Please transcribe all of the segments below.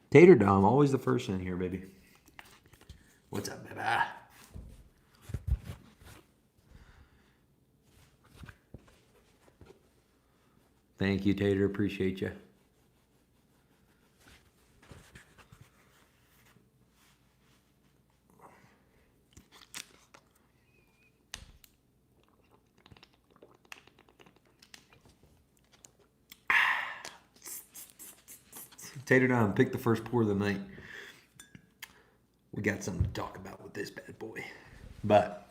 Tater Dom, always the first in here, baby. What's up, baby? Thank you, Tater. Appreciate you. Tater Dom, pick the first pour of the night. We got something to talk about with this bad boy. But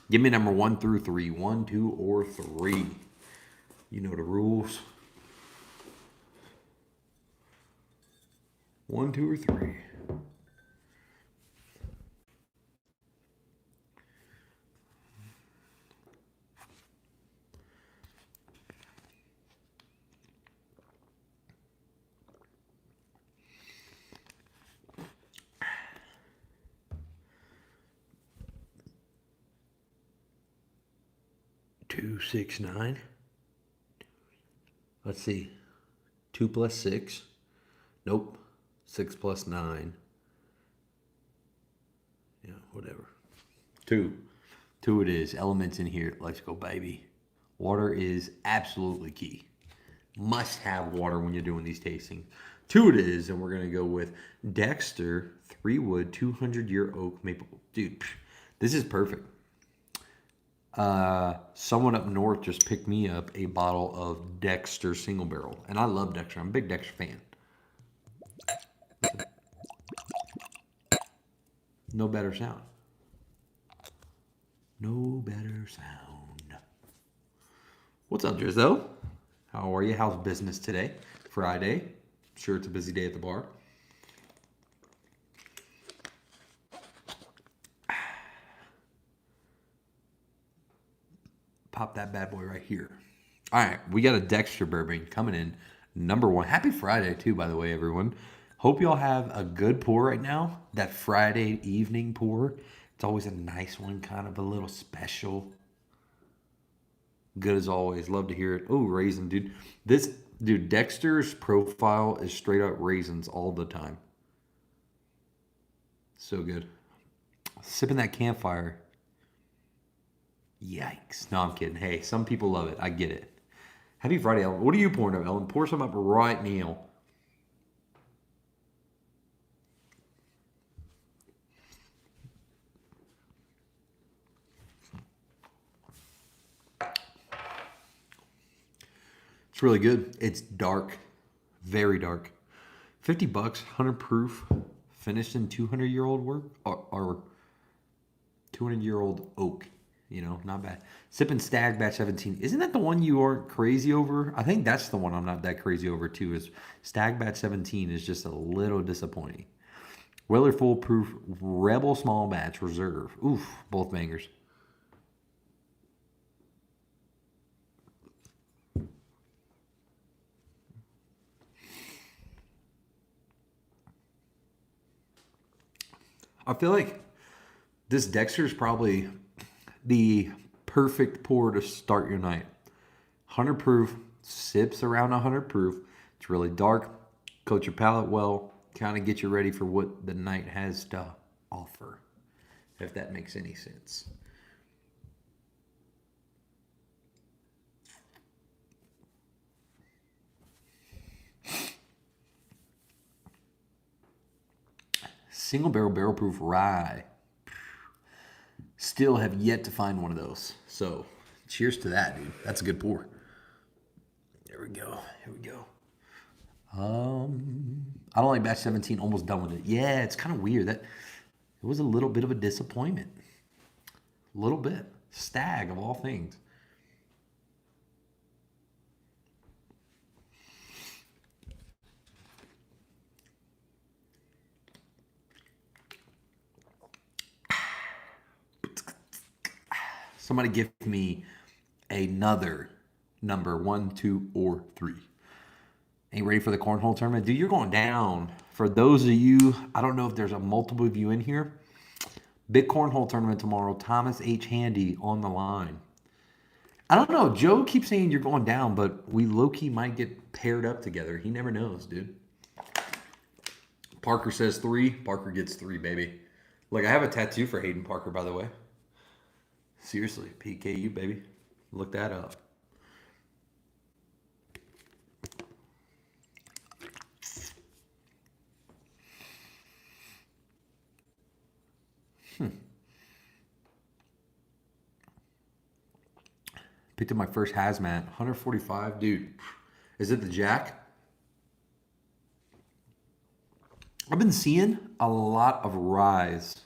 give me number 1 through 3. 1, 2, or 3. You know the rules. 1, 2, or 3. Two, 6, 9. Let's see. 2 plus 6. Nope. 6 plus 9. Yeah, whatever. 2. 2 it is. Elements in here. Let's go, baby. Water is absolutely key. Must have water when you're doing these tastings. 2 it is, and we're going to go with Dexter 3 wood 200-year oak maple. Dude, this is perfect. Someone up north just picked me up a bottle of Dexter single barrel, and I love Dexter. I'm a big Dexter fan. No better sound. No better sound. What's up, Drizzo? How are you? How's business today? Friday. Sure, it's a busy day at the bar. Pop that bad boy right here. All right, we got a Dexter bourbon coming in number 1. Happy Friday, too, by the way, everyone. Hope y'all have a good pour right now. That Friday evening pour. It's always a nice one, kind of a little special. Good as always. Love to hear it. Oh, raisin, dude. Dude, Dexter's profile is straight up raisins all the time. So good. Sipping that campfire. Yikes. No, I'm kidding. Hey, some people love it. I get it. Happy Friday, Ellen. What are you pouring up, Ellen? Pour some up right now. It's really good. It's dark. Very dark. 50 bucks, 100 proof, finished in 200-year-old work or 200-year-old oak. You know, not bad. Sipping Stag Batch 17. Isn't that the one you aren't crazy over? I think that's the one I'm not that crazy over too. Is Stag Batch 17 is just a little disappointing. Weller Full Proof Rebel Small Batch Reserve. Oof, both bangers. I feel like this Dexter is probably the perfect pour to start your night. 100 proof, sips around 100 proof. It's really dark. Coat your palate well. Kind of get you ready for what the night has to offer, if that makes any sense. Single barrel proof rye. Still have yet to find one of those. So, cheers to that, dude. That's a good pour. There we go. Here we go. I don't like batch 17. Almost done with it. Yeah, it's kind of weird. That it was a little bit of a disappointment. A little bit. Stag of all things. Somebody give me another number 1, 2, or 3. Ain't ready for the cornhole tournament? Dude, you're going down. For those of you, I don't know if there's a multiple of you in here. Big cornhole tournament tomorrow. Thomas H. Handy on the line. I don't know. Joe keeps saying you're going down, but we low key might get paired up together. He never knows, dude. Parker says 3. Parker gets 3, baby. Look, I have a tattoo for Hayden Parker, by the way. Seriously, PKU, baby. Look that up. Picked up my first hazmat, 145. Dude, is it the Jack? I've been seeing a lot of rise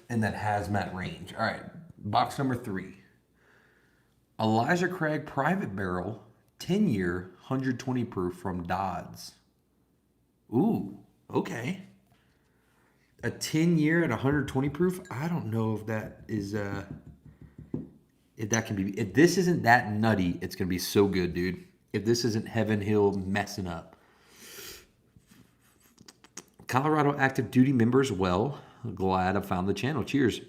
in that hazmat range. All right, box number 3. Elijah Craig Private Barrel, 10-year, 120 proof from Dodds. Ooh, okay. A 10-year at 120 proof? I don't know if that is if that can be, if this isn't that nutty, it's gonna be so good, dude. If this isn't Heaven Hill messing up. Colorado active duty members, well, glad I found the channel. Cheers.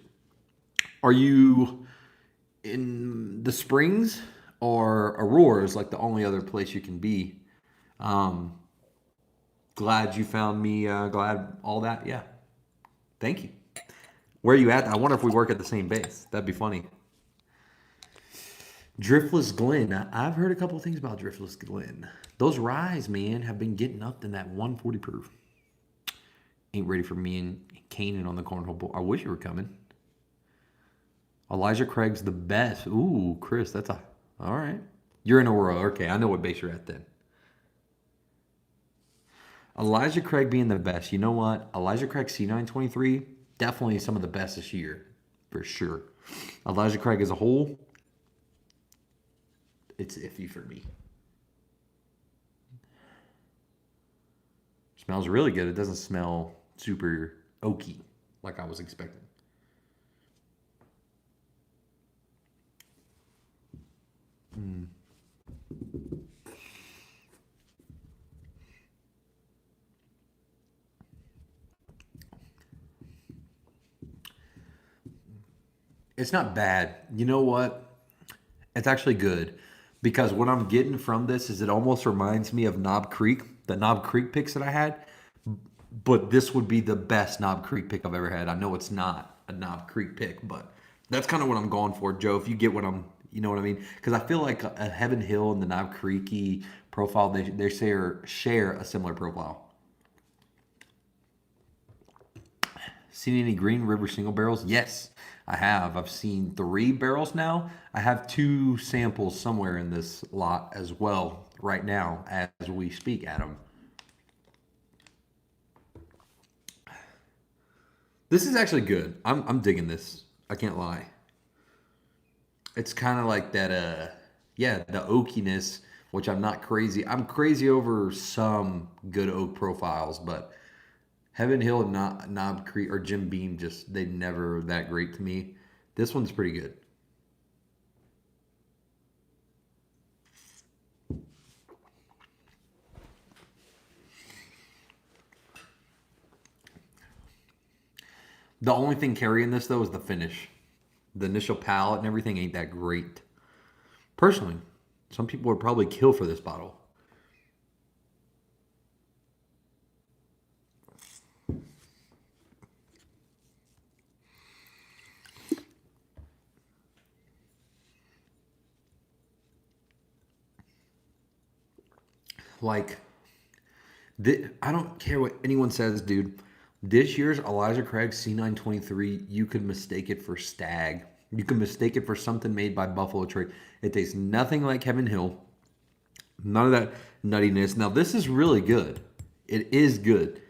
Are you in the Springs or Aurora is like the only other place you can be? Glad you found me. Glad all that. Yeah. Thank you. Where are you at? I wonder if we work at the same base. That'd be funny. Driftless Glen. I've heard a couple of things about Driftless Glen. Those ryes, man, have been getting up in that 140 proof. Ain't ready for me and Kanan on the cornhole board. I wish you were coming. Elijah Craig's the best. Ooh, Chris, that's a... All right. You're in Aurora. Okay, I know what base you're at then. Elijah Craig being the best. You know what? Elijah Craig C923, definitely some of the best this year. For sure. Elijah Craig as a whole, it's iffy for me. Smells really good. It doesn't smell super oaky like I was expecting. It's not bad. You know what? It's actually good because what I'm getting from this is it almost reminds me of Knob Creek, the Knob Creek picks that I had. But this would be the best Knob Creek pick I've ever had. I know it's not a Knob Creek pick, but that's kind of what I'm going for, Joe. If you get what I'm, you know what I mean? Because I feel like a Heaven Hill and the Knob Creeky profile, they share a similar profile. Seen any Green River single barrels? Yes, I have. I've seen 3 barrels now. I have 2 samples somewhere in this lot as well right now as we speak, Adam. This is actually good. I'm digging this. I can't lie. It's kind of like that, yeah, the oakiness, which I'm not crazy. I'm crazy over some good oak profiles, but Heaven Hill and Knob Creek or Jim Beam they never that great to me. This one's pretty good. The only thing carrying this though is the finish. The initial palate and everything ain't that great. Personally, some people would probably kill for this bottle. Like, I don't care what anyone says, dude. This year's Elijah Craig C923, you could mistake it for Stag. You can mistake it for something made by Buffalo Trace. It tastes nothing like Heaven Hill. None of that nuttiness. Now, this is really good. It is good.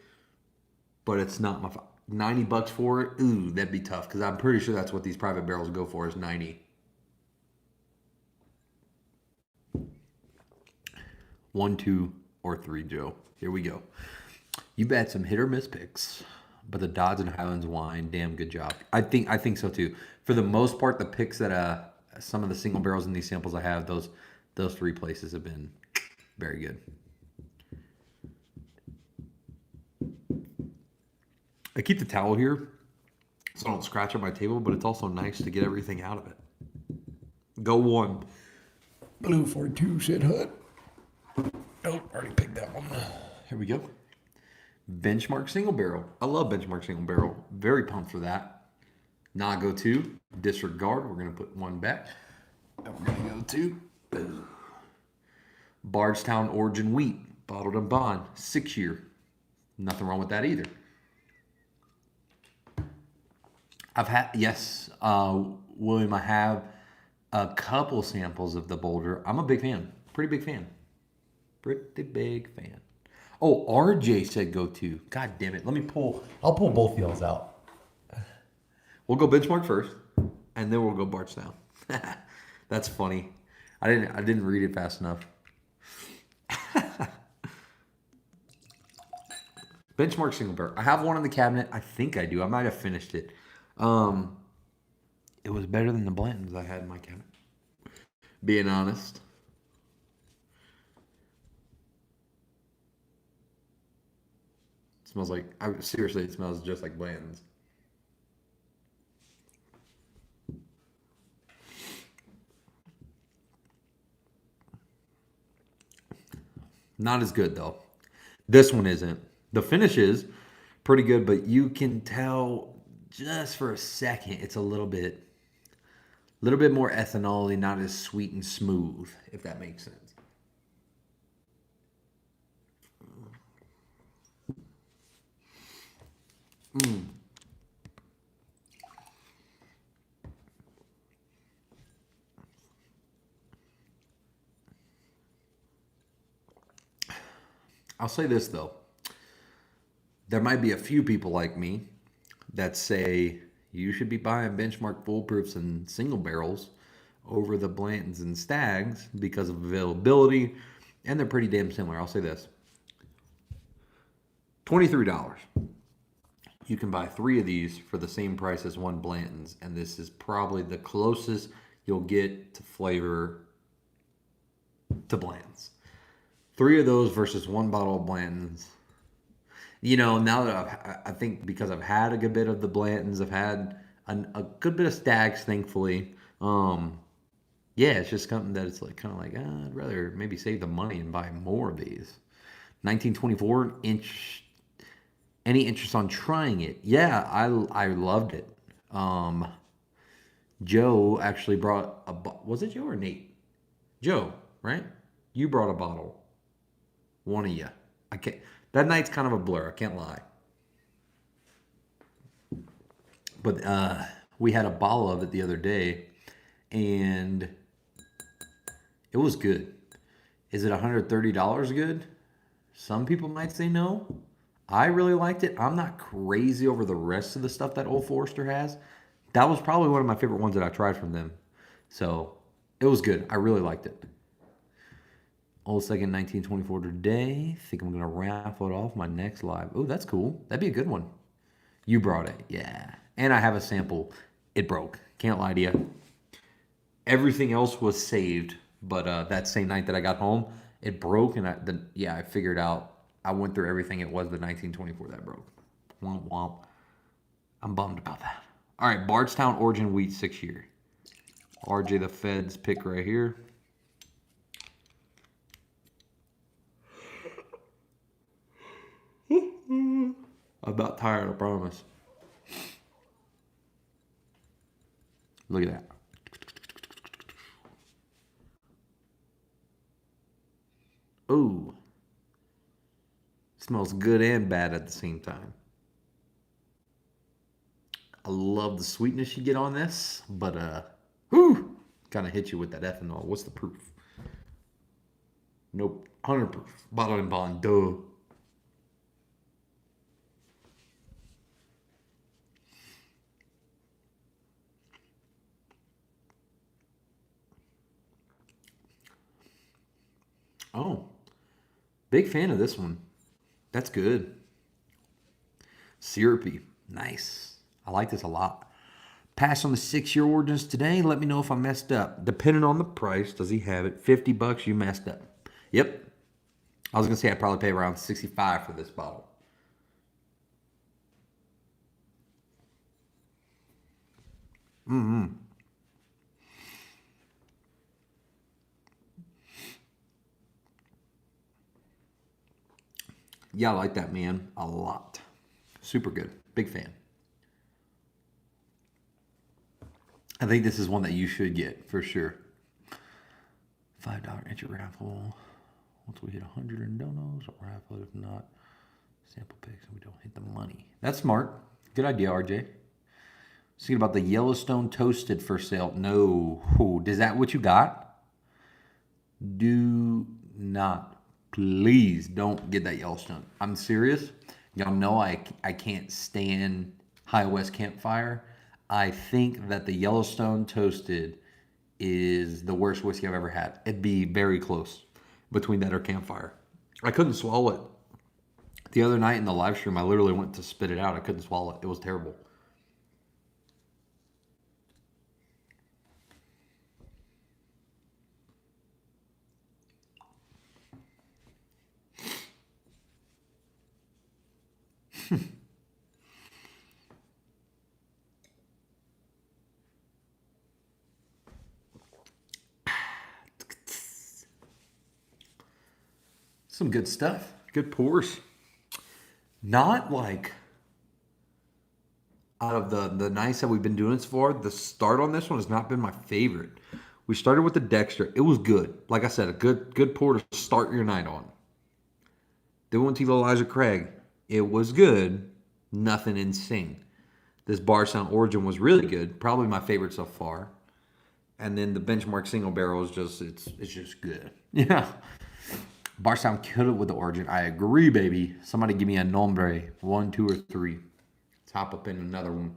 But it's not my... $90 for it? Ooh, that'd be tough. Because I'm pretty sure that's what these private barrels go for is $90. 1, 2, or 3, Joe. Here we go. You've had some hit or miss picks, but the Dodds and Highlands wine, damn good job. I think so too. For the most part, the picks that some of the single barrels in these samples I have, those 3 places have been very good. I keep the towel here so I don't scratch up my table, but it's also nice to get everything out of it. Go 1. Blue 42 said Hut. Nope, already picked that one. Here we go. Benchmark single barrel. I love Benchmark single barrel. Very pumped for that. Nago 2, disregard. We're going to put one back. And we're going to go to Bardstown Origin Wheat, bottled and bond, 6-year. Nothing wrong with that either. I've had, yes, William, I have a couple samples of the Boulder. I'm a big fan. Pretty big fan. Pretty big fan. Oh, RJ said go to. God damn it. I'll pull both of y'all's out. We'll go Benchmark first, and then we'll go Bardstown. That's funny. I didn't read it fast enough. Benchmark single barrel. I have one in the cabinet. I think I do. I might have finished it. It was better than the Blantons I had in my cabinet. Being honest. It smells like, seriously, it smells just like Blantons. Not as good though. This one isn't. The finish is pretty good, but you can tell just for a second it's a little bit more ethanol-y, not as sweet and smooth, if that makes sense. I'll say this though. There might be a few people like me that say you should be buying Benchmark Foolproofs and single barrels over the Blantons and Stags because of availability, and they're pretty damn similar. I'll say this. $23. You can buy 3 of these for the same price as one Blanton's, and this is probably the closest you'll get to flavor to Blanton's. 3 of those versus 1 bottle of Blanton's. You know, now that I think because I've had a good bit of the Blantons, I've had a good bit of Stags, thankfully. Yeah, it's just something that it's like kind of like I'd rather maybe save the money and buy more of these. 1924 inch. Any interest on trying it? Yeah, I loved it. Joe actually brought was it Joe or Nate? Joe, right? You brought a bottle. One of you. I can't. That night's kind of a blur. I can't lie. But we had a bottle of it the other day, and it was good. Is it $130 good? Some people might say no. I really liked it. I'm not crazy over the rest of the stuff that Old Forester has. That was probably one of my favorite ones that I tried from them. So it was good. I really liked it. Old Second 1924 today. Think I'm going to raffle it off my next live. Oh, that's cool. That'd be a good one. You brought it. Yeah. And I have a sample. It broke. Can't lie to you. Everything else was saved. But that same night that I got home, it broke. And I figured out. I went through everything. It was the 1924 that broke. Womp womp. I'm bummed about that. All right. Bardstown Origin Wheat 6-year. RJ the Feds pick right here. I'm about tired, I promise. Look at that. Ooh. Smells good and bad at the same time. I love the sweetness you get on this, but whew, kind of hit you with that ethanol. What's the proof? Nope, 100 proof. Bottled and bond, duh. Oh, big fan of this one. That's good. Syrupy, nice. I like this a lot. Pass on the 6-year origins today. Let me know if I messed up. Depending on the price, does he have it? $50, you messed up. Yep. I was gonna say I'd probably pay around 65 for this bottle. Yeah, I like that, man, a lot. Super good. Big fan. I think this is one that you should get for sure. $5 entry raffle. Once we hit 100 in donos, or raffle. If not, sample picks, and we don't hit the money. That's smart. Good idea, RJ. Thinking about the Yellowstone toasted for sale. No. Is that what you got? Do not. Please don't get that Yellowstone. I'm serious. Y'all know I can't stand High West Campfire. I think that the Yellowstone toasted is the worst whiskey I've ever had. It'd be very close between that or Campfire. I couldn't swallow it. The other night in the live stream, I literally went to spit it out. I couldn't swallow it. It was terrible. Some good stuff. Good pours. Not like out of the nights that we've been doing this for, the start on this one has not been my favorite. We started with the Dexter. It was good. Like I said, a good pour to start your night on. Then we went to the Elijah Craig. It was good. Nothing insane. This Bardstown Origin was really good. Probably my favorite so far. And then the Benchmark Single Barrel is just, it's just good. Yeah. Bardstown killed it with the Origin. I agree, baby. Somebody give me a nombre. 1, 2, or 3. Let's hop up in another one.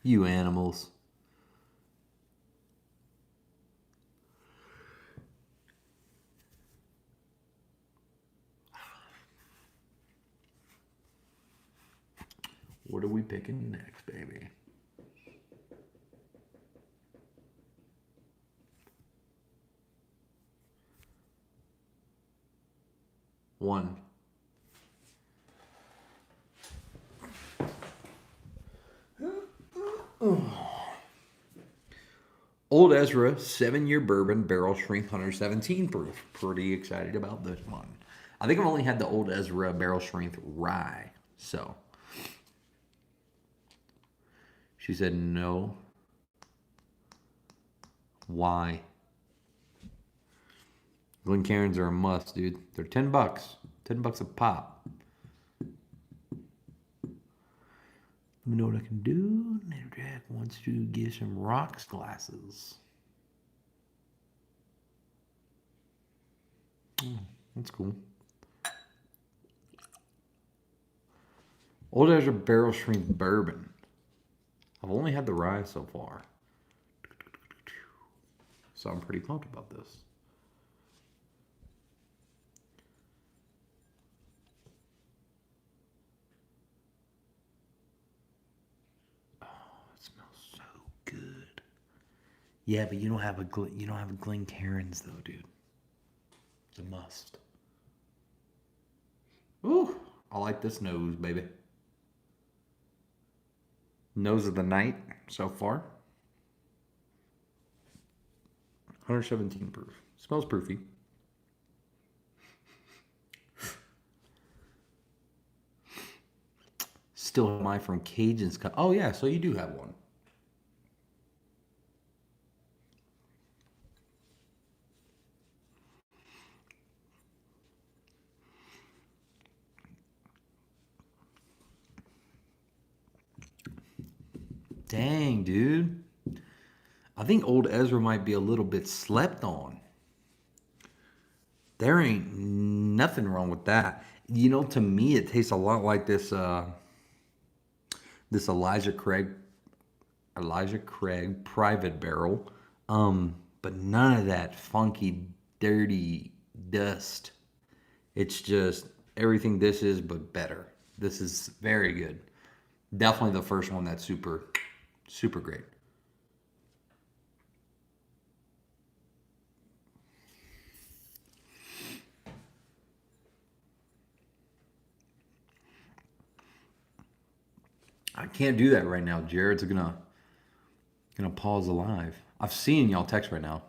You animals. What are we picking next, baby? One. Old Ezra 7-year bourbon barrel strength 117 proof. Pretty excited about this one. I think I've only had the Old Ezra barrel strength rye. So she said no. Why? Glencairns are a must, dude. They're $10. $10 a pop. Let me know what I can do. Jack wants to give some rocks glasses. That's cool. Old Ezra barrel strength bourbon. I've only had the rye so far. So I'm pretty pumped about this. Oh, it smells so good. Yeah, but you don't have a Glencairns though, dude. It's a must. Ooh, I like this nose, baby. Nose of the night so far. 117 proof. Smells proofy. Still mine from Cajun's Cup. Oh yeah, so you do have one. Dang, dude. I think Old Ezra might be a little bit slept on. There ain't nothing wrong with that. You know, to me, it tastes a lot like this Elijah Craig private barrel. But none of that funky, dirty dust. It's just everything this is, but better. This is very good. Definitely the first one that's super, super great. I can't do that right now. Jared's gonna pause the live. I've seen y'all text right now.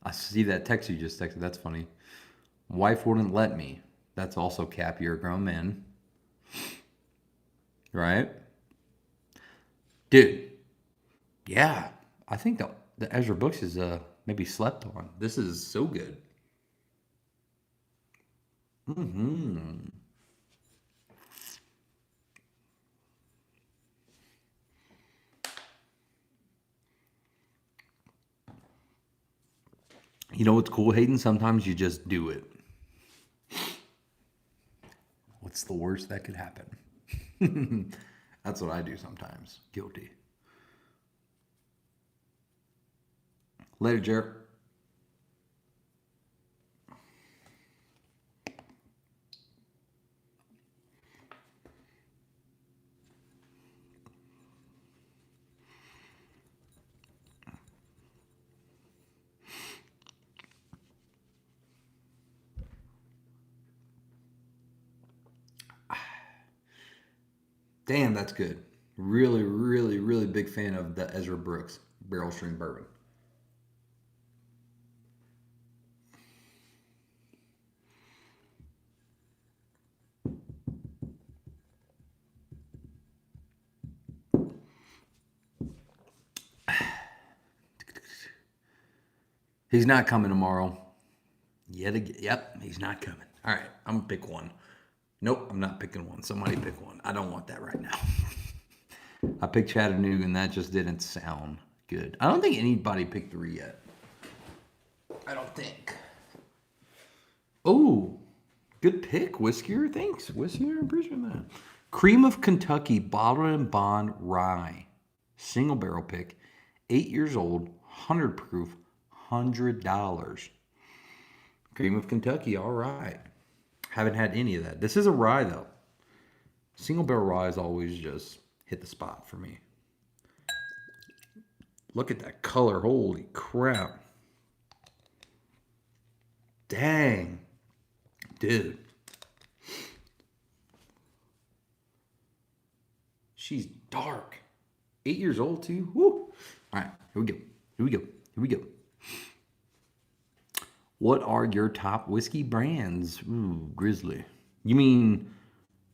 I see that text you just texted. That's funny. Wife wouldn't let me. That's also cap. You're a grown man, right? Dude, yeah. I think the Ezra Books is maybe slept on. This is so good. Hmm. You know what's cool, Hayden? Sometimes you just do it. What's the worst that could happen? That's what I do sometimes. Guilty. Later, Jared. Damn, that's good. Really, really, really big fan of the Ezra Brooks barrel strength bourbon. He's not coming tomorrow. Yet again. Yep, he's not coming. All right, I'm gonna pick one. Nope, I'm not picking one. Somebody pick one. I don't want that right now. I picked Chattanooga, and that just didn't sound good. I don't think anybody picked three yet. I don't think. Oh, good pick, Whiskier. Thanks, Whiskier. I appreciate that. Cream of Kentucky Bottled and Bond Rye. Single barrel pick. 8 years old. 100 proof. $100. Cream of Kentucky. All right. Haven't had any of that. This is a rye, though. Single barrel rye is always just hit the spot for me. Look at that color. Holy crap. Dang. Dude. She's dark. 8 years old, too. Woo. All right. Here we go. Here we go. Here we go. What are your top whiskey brands? Ooh, Grizzly. You mean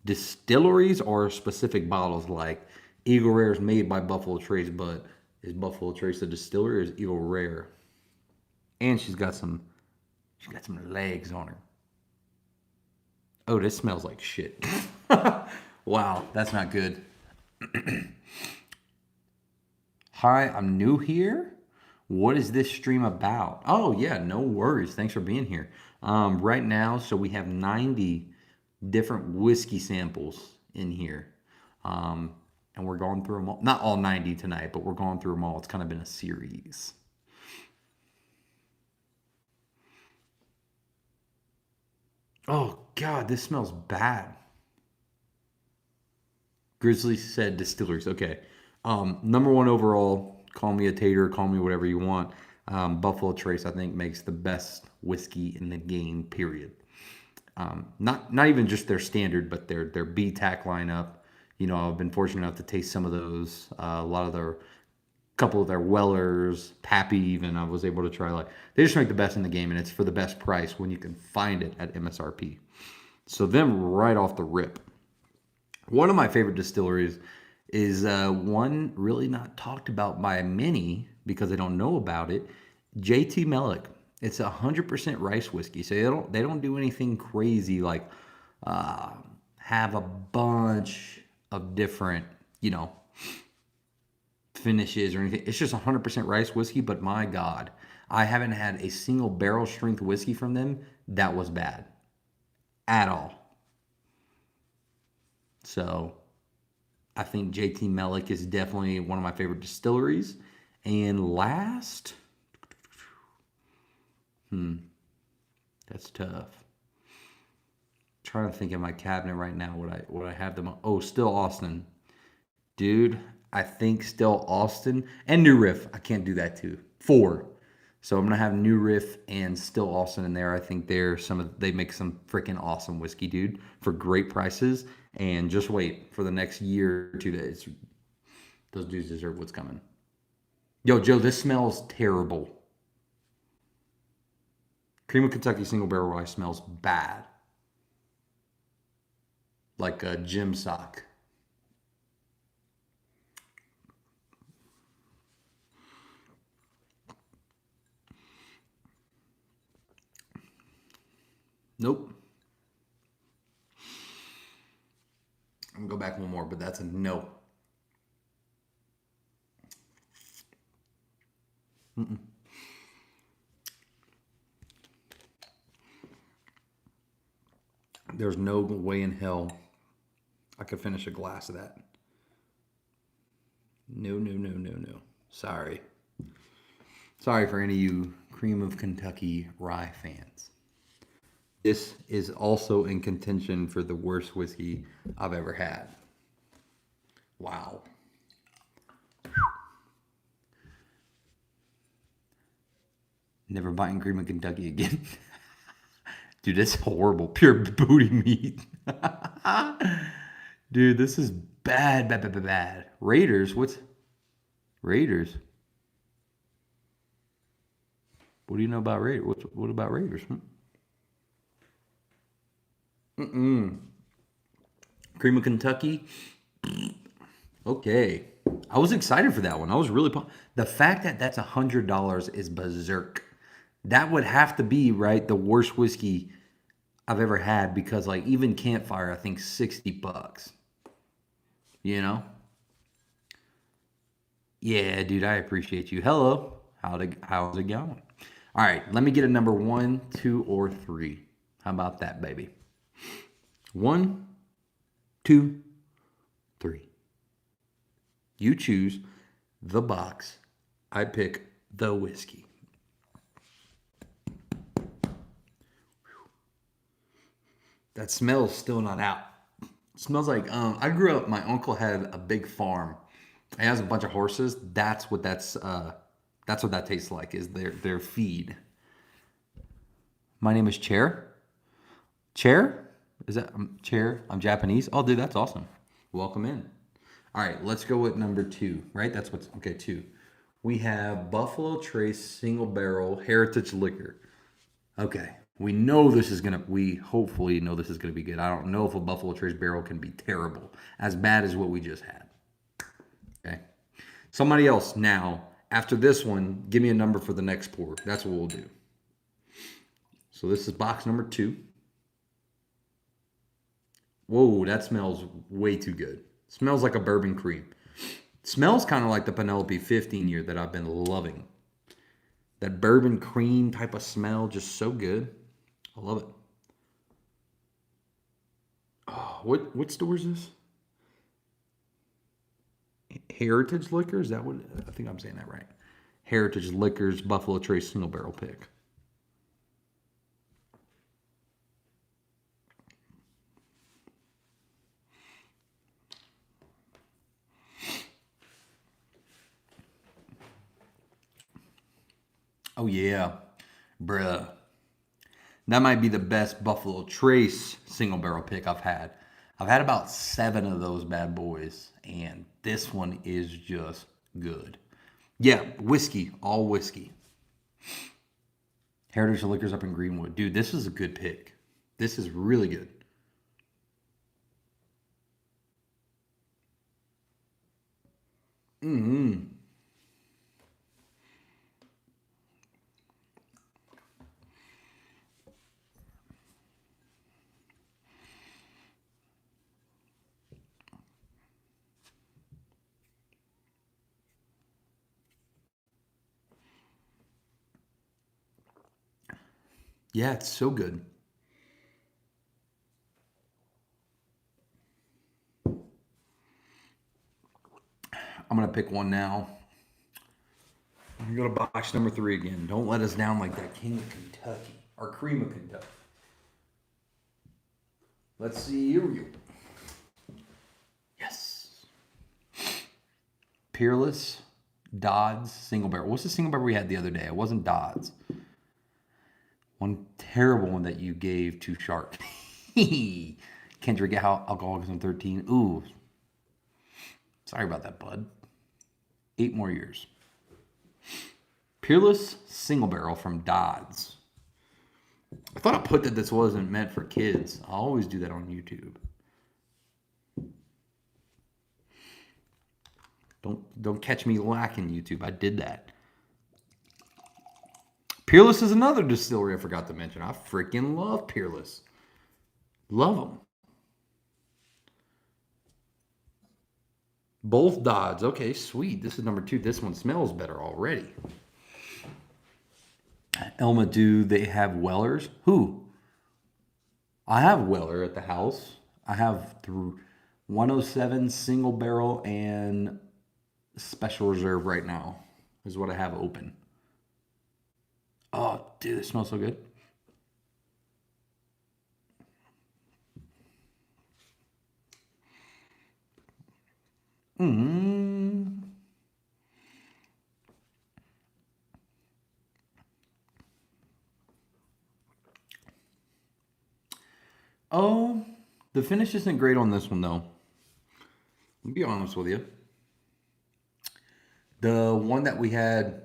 distilleries or specific bottles like Eagle Rare is made by Buffalo Trace, but is Buffalo Trace a distillery or is Eagle Rare? And she's got some legs on her. Oh, this smells like shit. Wow, that's not good. Hi, I'm new here. What is this stream about? Oh, yeah, no worries. Thanks for being here. Right now, so we have 90 different whiskey samples in here. And we're going through them all. Not all 90 tonight, but we're going through them all. It's kind of been a series. Oh, God, this smells bad. Grizzly said distilleries. Okay. Number one overall, call me a tater, call me whatever you want. Buffalo Trace, I think, makes the best whiskey in the game, period. Not even just their standard, but their B-Tac lineup. You know, I've been fortunate enough to taste some of those. A lot of their couple of their Wellers, Pappy even, I was able to try. Like they just make the best in the game, and it's for the best price when you can find it at MSRP. So them right off the rip. One of my favorite distilleries is one really not talked about by many because they don't know about it. JT Mellick. It's 100% rice whiskey, so they don't do anything crazy like uh, have a bunch of different finishes or anything. It's just 100% rice whiskey. But my God, I haven't had a single barrel strength whiskey from them that was bad at all. So I think JT Mellick is definitely one of my favorite distilleries. And last, that's tough. Trying to think in my cabinet right now what I have them. Oh, Still Austin, dude. I think Still Austin and New Riff. I can't do that too. Four. So I'm gonna have New Riff and Still Austin in there. I think they make some freaking awesome whiskey, dude, for great prices. And just wait for the next year or 2 days. Those dudes deserve what's coming. Yo, Joe, this smells terrible. Cream of Kentucky single barrel rye smells bad. Like a gym sock. Nope. I'm gonna go back one more, but that's a no. Mm-mm. There's no way in hell I could finish a glass of that. No, no, no, no, no. Sorry. Sorry for any of you Cream of Kentucky rye fans. This is also in contention for the worst whiskey I've ever had. Wow. Never buying Cream of Kentucky again. Dude, that's horrible. Pure booty meat. Dude, this is bad, bad, bad, bad, bad. Raiders? What's Raiders? What do you know about Raiders? What about Raiders? Mm-mm. Cream of Kentucky? Okay. I was excited for that one. I was really pumped. The fact that that's $100 is berserk. That would have to be, right, the worst whiskey I've ever had because, like, even Campfire, I think $60. You know? Yeah, dude, I appreciate you. Hello. How's it going? All right, let me get a number 1, 2, or 3. How about that, baby? 1, 2, 3. You choose the box. I pick the whiskey. That smell is still not out. It smells like I grew up. My uncle had a big farm. He has a bunch of horses. That's what that tastes like. Is their feed. My name is Chair. Chair? Is that Chair? I'm Japanese. Oh, dude, that's awesome. Welcome in. All right, let's go with number 2. Right? That's what's okay. 2. We have Buffalo Trace Single Barrel Heritage Liquor. Okay. We hopefully know this is gonna be good. I don't know if a Buffalo Trace barrel can be terrible, as bad as what we just had. Okay. Somebody else now, after this one, give me a number for the next pour. That's what we'll do. So this is box number 2. Whoa, that smells way too good. Smells like a bourbon cream. Smells kind of like the Penelope 15 year that I've been loving. That bourbon cream type of smell, just so good. I love it. Oh, what store is this? Heritage Liquor? Is that what I think I'm saying that right? Heritage Liquors Buffalo Trace Single Barrel Pick. Oh yeah, bruh. That might be the best Buffalo Trace single barrel pick I've had. I've had about 7 of those bad boys, and this one is just good. Yeah, whiskey, all whiskey. Heritage Liquors up in Greenwood. Dude, this is a good pick. This is really good. Mm-hmm. Yeah, it's so good. I'm gonna pick one now. I'm gonna go to box number 3 again. Don't let us down like that. King of Kentucky or Cream of Kentucky. Let's see. Here we go. Yes. Peerless Dodds single barrel. What's the single barrel we had the other day? It wasn't Dodds. One terrible one that you gave to Shark. Can't drink alcohol because I'm 13. Ooh. Sorry about that, bud. 8 more years. Peerless single barrel from Dodds. I thought I put that this wasn't meant for kids. I always do that on YouTube. Don't catch me lacking, YouTube. I did that. Peerless is another distillery I forgot to mention. I freaking love Peerless. Love them. Both Dodds. Okay, sweet. This is number 2. This one smells better already. Elma, do they have Wellers? Who? I have Weller at the house. I have through 107 single barrel and special reserve right now is what I have open. Oh, dude, it smells so good. Oh, the finish isn't great on this one, though. I'll be honest with you. The one that we had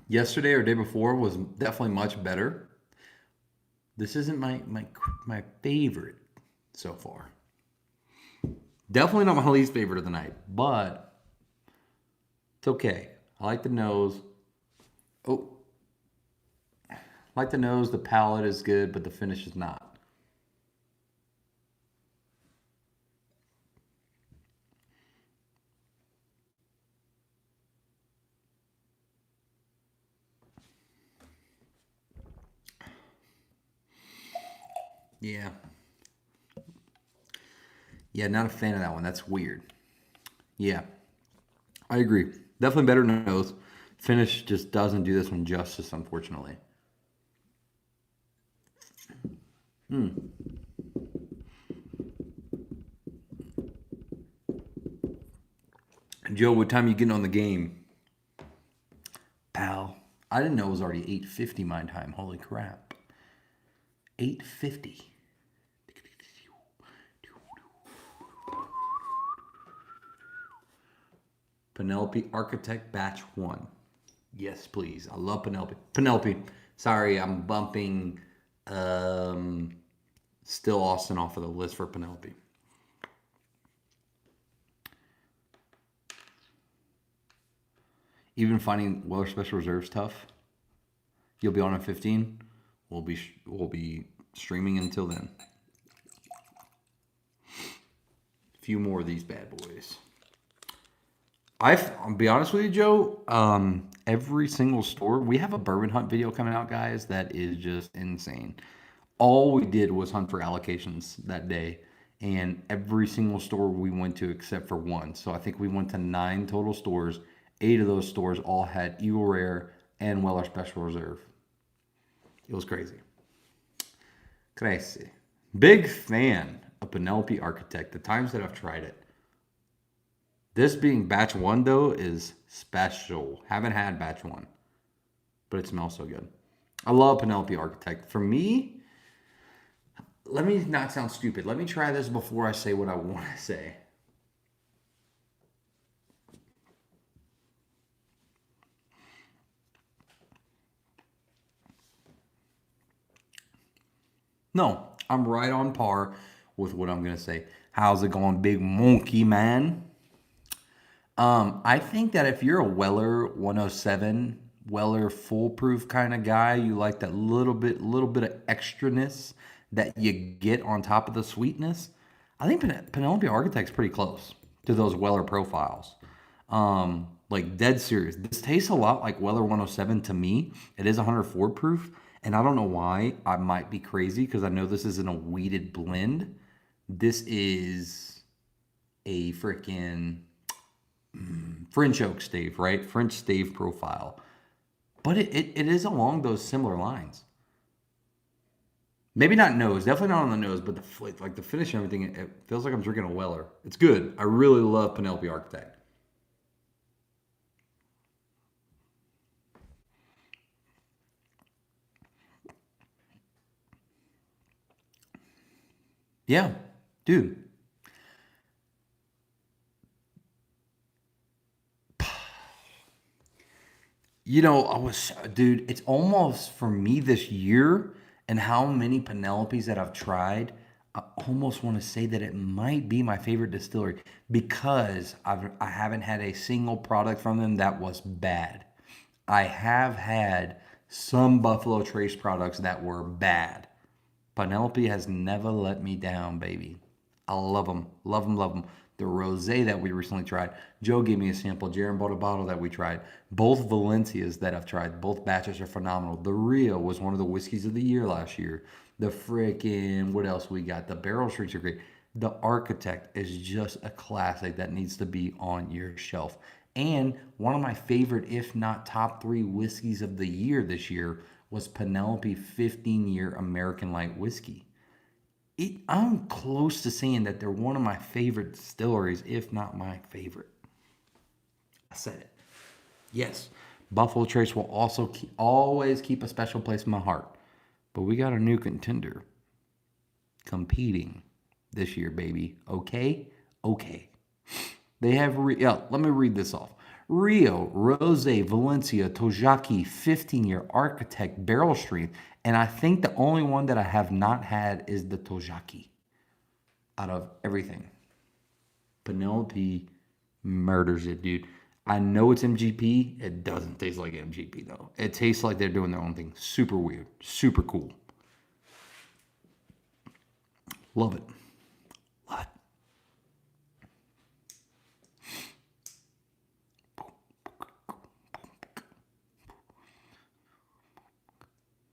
yesterday or day before was definitely much better. This isn't my favorite so far. Definitely not my least favorite of the night, but it's okay. I like the nose. Oh, I like the nose. The palate is good, but the finish is not. Yeah. Yeah, not a fan of that one. That's weird. Yeah, I agree. Definitely better nose. Finish just doesn't do this one justice, unfortunately. Joe, what time you getting on the game? Pal, I didn't know it was already 8:50 my time. Holy crap. 8:50. Penelope Architect Batch 1. Yes, please. I love Penelope. Penelope. Sorry, I'm bumping Still Austin off of the list for Penelope. Even finding Weller Special Reserves tough. You'll be on at 15. We'll be streaming until then. A few more of these bad boys. I'll be honest with you, Joe. Every single store, we have a bourbon hunt video coming out, guys. That is just insane. All we did was hunt for allocations that day, and every single store we went to except for one. So I think we went to 9 total stores. 8 of those stores all had Eagle Rare and Weller Special Reserve. It was crazy. Crazy. Big fan of Penelope Architect. The times that I've tried it. This being batch 1, though, is special. Haven't had batch 1, but it smells so good. I love Penelope Architect. For me, let me not sound stupid. Let me try this before I say what I want to say. No, I'm right on par with what I'm going to say. How's it going, big monkey man? I think that if you're a Weller 107, Weller foolproof kind of guy, you like that little bit of extraness that you get on top of the sweetness. I think Penelope Architect's pretty close to those Weller profiles. Like dead serious. This tastes a lot like Weller 107 to me. It is 104 proof, and I don't know why. I might be crazy because I know this isn't a wheated blend. This is a freaking French oak stave, right? French stave profile. But it is along those similar lines. Maybe not nose, definitely not on the nose, but the finish and everything, it feels like I'm drinking a Weller. It's good. I really love Penelope Architect. Yeah, dude. Dude, it's almost for me this year and how many Penelopes that I've tried. I almost want to say that it might be my favorite distillery because I haven't had a single product from them that was bad. I have had some Buffalo Trace products that were bad. Penelope has never let me down, baby. I love them. Love them, love them. The rosé that we recently tried. Joe gave me a sample. Jaron bought a bottle that we tried. Both Valencias that I've tried, both batches are phenomenal. The Rio was one of the whiskeys of the year last year. The frickin' what else we got? The barrel shrinks are great. The Architect is just a classic that needs to be on your shelf. And one of my favorite, if not top three whiskeys of the year this year was Penelope 15-year American Light Whiskey. I'm close to saying that they're one of my favorite distilleries, if not my favorite. I said it. Yes, Buffalo Trace will also always keep a special place in my heart. But we got a new contender competing this year, baby. Okay? Okay. They have, let me read this off. Rio, Rosé, Valencia, Tojaki, 15-year Architect, Barrel Strength. And I think the only one that I have not had is the Tojaki out of everything. Penelope murders it, dude. I know it's MGP. It doesn't taste like MGP, though. It tastes like they're doing their own thing. Super weird. Super cool. Love it. Love it.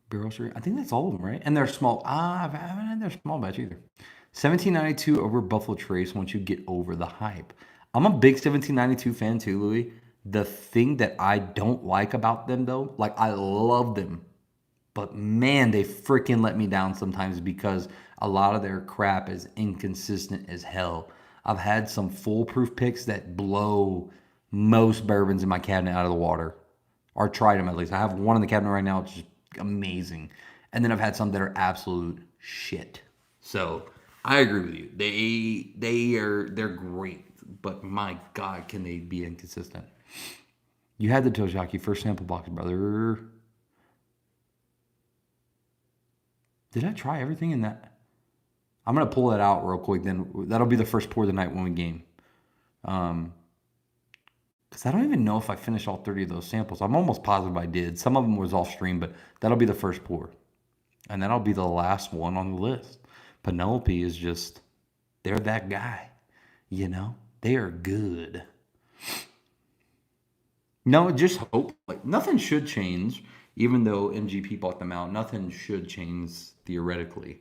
Barrel Street. I think that's all of them, right? And they're small. I haven't had their small batch either. 1792 over Buffalo Trace once you get over the hype. I'm a big 1792 fan too, Louis. The thing that I don't like about them though, like I love them, but man, they freaking let me down sometimes because a lot of their crap is inconsistent as hell. I've had some foolproof picks that blow most bourbons in my cabinet out of the water, or tried them at least. I have one in the cabinet right now, it's just amazing. And then I've had some that are absolute shit. So I agree with you. They're great, but my God, can they be inconsistent? You had the Tojaki first sample box, brother. Did I try everything in that? I'm gonna pull that out real quick. Then that'll be the first pour of the night when we game. Because I don't even know if I finished all 30 of those samples. I'm almost positive I did. Some of them was off stream, but that'll be the first pour, and that'll be the last one on the list. Penelope is just, they're that guy, you know. They are good. No, just hope. Like nothing should change, even though MGP bought them out. Nothing should change theoretically.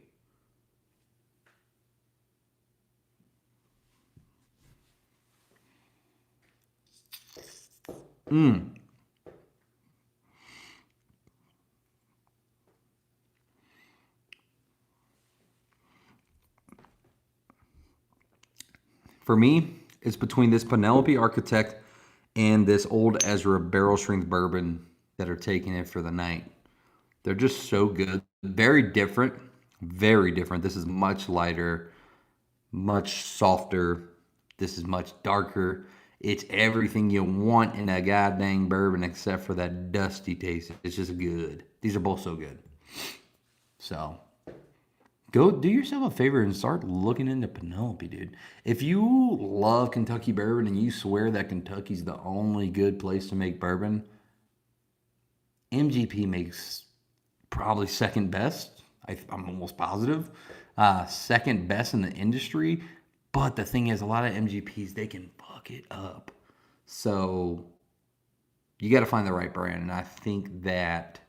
For me, it's between this Penelope Architect and this old Ezra barrel strength bourbon that are taking it for the night. They're just so good. Very different. Very different. This is much lighter, much softer. This is much darker. It's everything you want in a goddamn bourbon except for that dusty taste. It's just good. These are both so good. So go do yourself a favor and start looking into Penelope, dude. If you love Kentucky bourbon and you swear that Kentucky's the only good place to make bourbon, MGP makes probably second best. I'm almost positive. Second best in the industry. But the thing is, a lot of MGPs, they can fuck it up. So you got to find the right brand. And I think that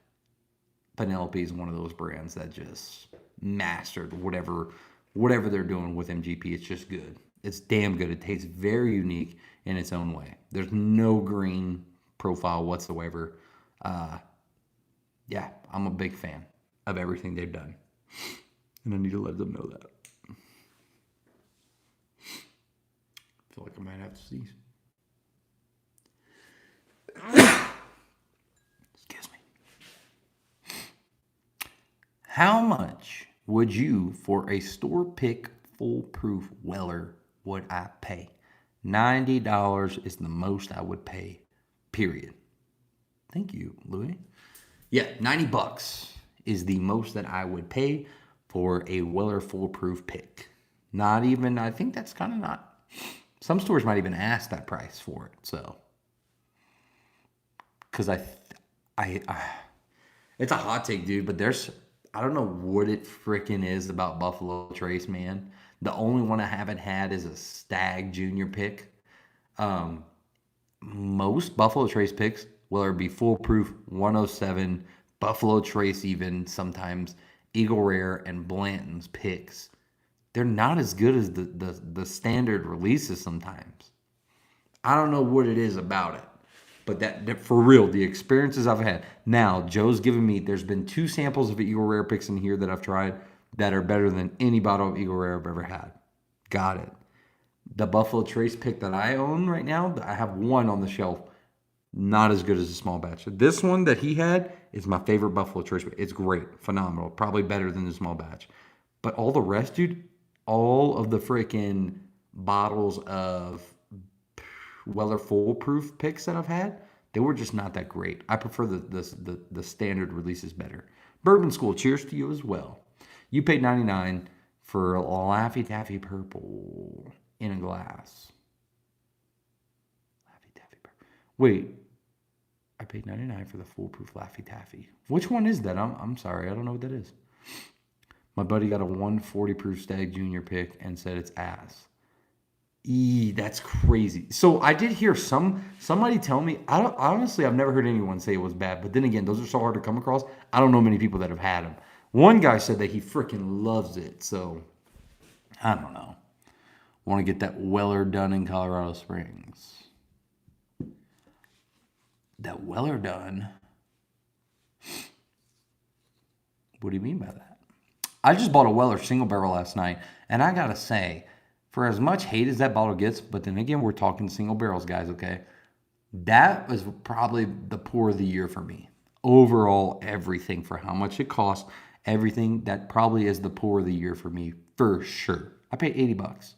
Penelope is one of those brands that just mastered whatever they're doing with MGP. It's just good. It's damn good. It tastes very unique in its own way. There's no green profile whatsoever. Yeah, I'm a big fan of everything they've done. And I need to let them know that. I feel like I might have to sneeze. Excuse me. How much would you, for a store pick foolproof Weller would I pay? $90 is the most I would pay, period. Thank you, Louis. Yeah, $90 is the most that I would pay for a Weller foolproof pick. Not even, I think that's kind of not. Some stores might even ask that price for it. So, because it's a hot take, dude. But I don't know what it freaking is about Buffalo Trace, man. The only one I haven't had is a Stag Junior pick. Most Buffalo Trace picks, whether it be foolproof, 107, Buffalo Trace, even sometimes Eagle Rare and Blanton's picks, they're not as good as the standard releases sometimes. I don't know what it is about it, but that for real, the experiences I've had. Now, Joe's given me, there's been 2 samples of Eagle Rare picks in here that I've tried that are better than any bottle of Eagle Rare I've ever had. Got it. The Buffalo Trace pick that I own right now, I have one on the shelf. Not as good as a small batch. This one that he had is my favorite Buffalo Trace. It's great, phenomenal, probably better than the small batch. But all the rest, dude, all of the freaking bottles of Weller foolproof picks that I've had, they were just not that great. I prefer the standard releases better. Bourbon School, cheers to you as well. You paid $99 for a Laffy Taffy Purple in a glass. Laffy Taffy Purple. Wait, I paid $99 for the foolproof Laffy Taffy. Which one is that? I'm sorry, I don't know what that is. My buddy got a 140 proof Stag Junior pick and said it's ass. That's crazy. So I did hear somebody tell me. Honestly, I've never heard anyone say it was bad. But then again, those are so hard to come across. I don't know many people that have had them. One guy said that he freaking loves it. So I don't know. Want to get that Weller done in Colorado Springs. That Weller done. What do you mean by that? I just bought a Weller single barrel last night, and I gotta say, for as much hate as that bottle gets, but then again, we're talking single barrels, guys, okay? That was probably the pour of the year for me. Overall, everything for how much it cost, everything, that probably is the pour of the year for me, for sure. I paid $80.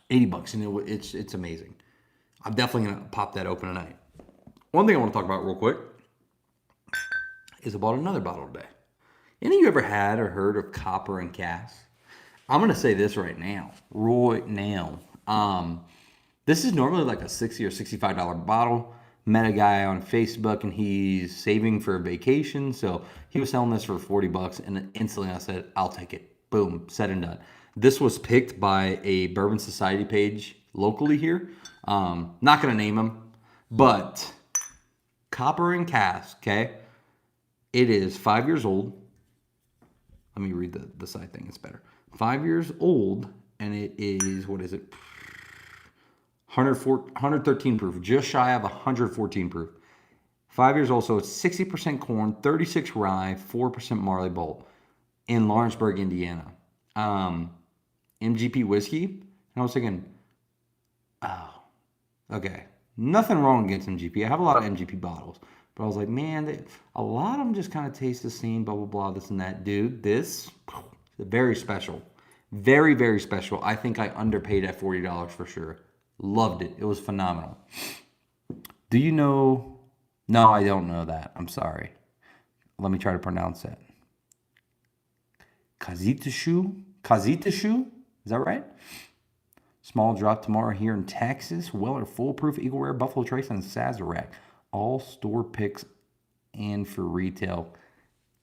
$80, and it's amazing. I'm definitely gonna pop that open tonight. One thing I want to talk about real quick is I bought another bottle today. Any of you ever had or heard of Copper and Cask? I'm gonna say this right now. This is normally like a $60 or $65 bottle. Met a guy on Facebook and he's saving for a vacation, so he was selling this for $40, and instantly I said, I'll take it. Boom, said and done. This was picked by a Bourbon Society page locally here. Not gonna name him, but Copper and Cask, okay? It is 5 years old. Let me read the side thing, it's better. 5 years old, and it is, what is it? 113 proof, just shy of 114 proof. 5 years old, so it's 60% corn, 36 rye, 4% Marley Bolt in Lawrenceburg, Indiana. MGP whiskey. And I was thinking, oh, okay. Nothing wrong against MGP. I have a lot of MGP bottles. But I was like, man, a lot of them just kind of taste the same, blah, blah, blah, this and that. Dude, this is very special. Very, very special. I think I underpaid at $40 for sure. Loved it. It was phenomenal. Do you know? No, I don't know that. I'm sorry. Let me try to pronounce that. Kazitashu? Is that right? Small drop tomorrow here in Texas. Weller Foolproof, Eagle Rare, Buffalo Trace, and Sazerac. All store picks and for retail.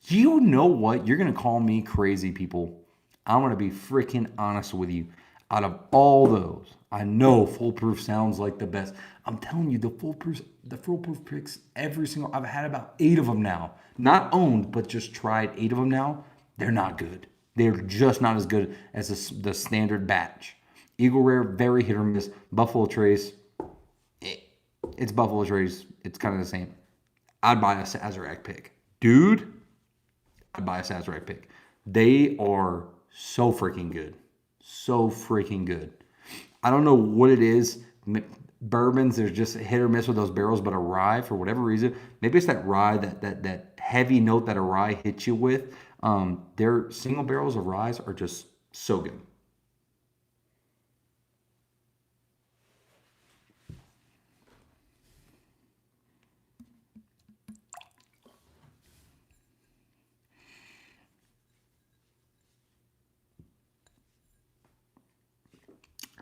You know what? You're going to call me crazy, people. I'm going to be freaking honest with you. Out of all those, I know Foolproof sounds like the best. I'm telling you, the Foolproof picks, I've had about 8 of them now. Not owned, but just tried 8 of them now. They're not good. They're just not as good as the standard batch. Eagle Rare, very hit or miss. Buffalo Trace, it's Buffalo Trace. It's kind of the same. I'd buy a Sazerac pick. Dude, I'd buy a Sazerac pick. They are so freaking good. So freaking good. I don't know what it is. bourbons, there's just hit or miss with those barrels, but a rye, for whatever reason, maybe it's that rye, that heavy note that a rye hits you with. Their single barrels of ryes are just so good.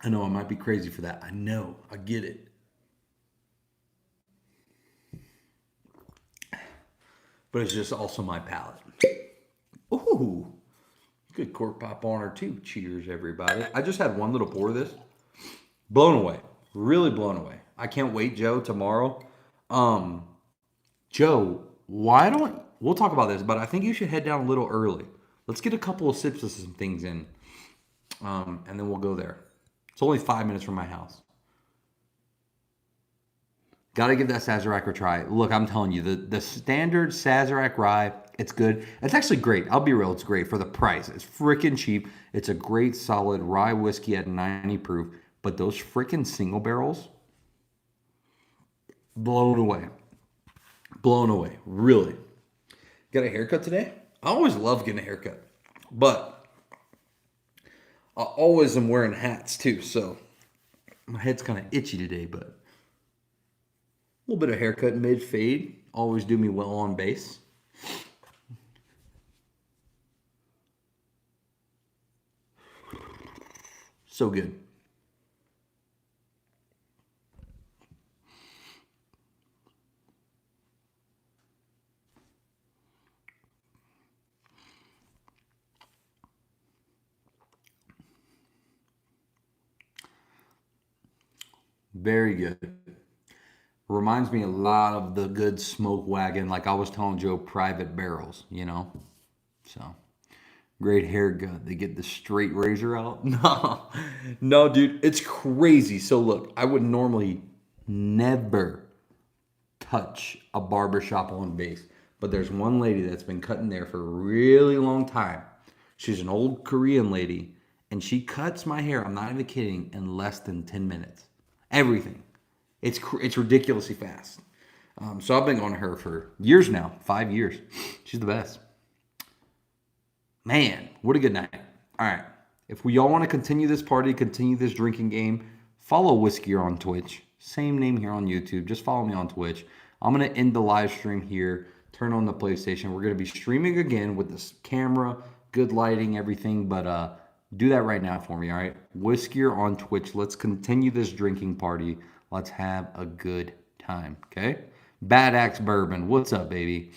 I know I might be crazy for that. I know. I get it. But it's just also my palate. Ooh, good cork pop on her too. Cheers, everybody. I just had one little pour of this. Blown away. Really blown away. I can't wait, Joe, tomorrow. Um, Joe, why don't we'll talk about this, but I think you should head down a little early. Let's get a couple of sips of some things in. And then we'll go there. It's only 5 minutes from my house. Got to give that Sazerac a try. Look, I'm telling you, the standard Sazerac rye, it's good. It's actually great. I'll be real, it's great for the price. It's freaking cheap. It's a great solid rye whiskey at 90 proof. But those freaking single barrels, blown away. Blown away. Really. Got a haircut today? I always love getting a haircut. But I always am wearing hats too, so my head's kind of itchy today, but a little bit of haircut mid fade always do me well on base. So good. Very good. Reminds me a lot of the good smoke wagon, like I was telling Joe, private barrels, you know? So, great haircut. They get the straight razor out. No, no, dude, it's crazy. So, look, I would normally never touch a barber shop on base. But there's one lady that's been cutting there for a really long time. She's an old Korean lady, and she cuts my hair, I'm not even kidding, in less than 10 minutes. Everything. It's ridiculously fast. So I've been going to her for years now, 5 years. She's the best. Man, what a good night. All right. If we all want to continue this party, continue this drinking game, follow Whiskier on Twitch. Same name here on YouTube. Just follow me on Twitch. I'm going to end the live stream here, turn on the PlayStation. We're going to be streaming again with this camera, good lighting, everything. But do that right now for me, all right? Whiskier on Twitch. Let's continue this drinking party. Let's have a good time, okay? Bad Axe Bourbon. What's up, baby?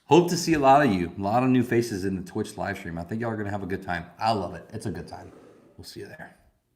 Hope to see a lot of you. A lot of new faces in the Twitch live stream. I think y'all are going to have a good time. I love it. It's a good time. We'll see you there.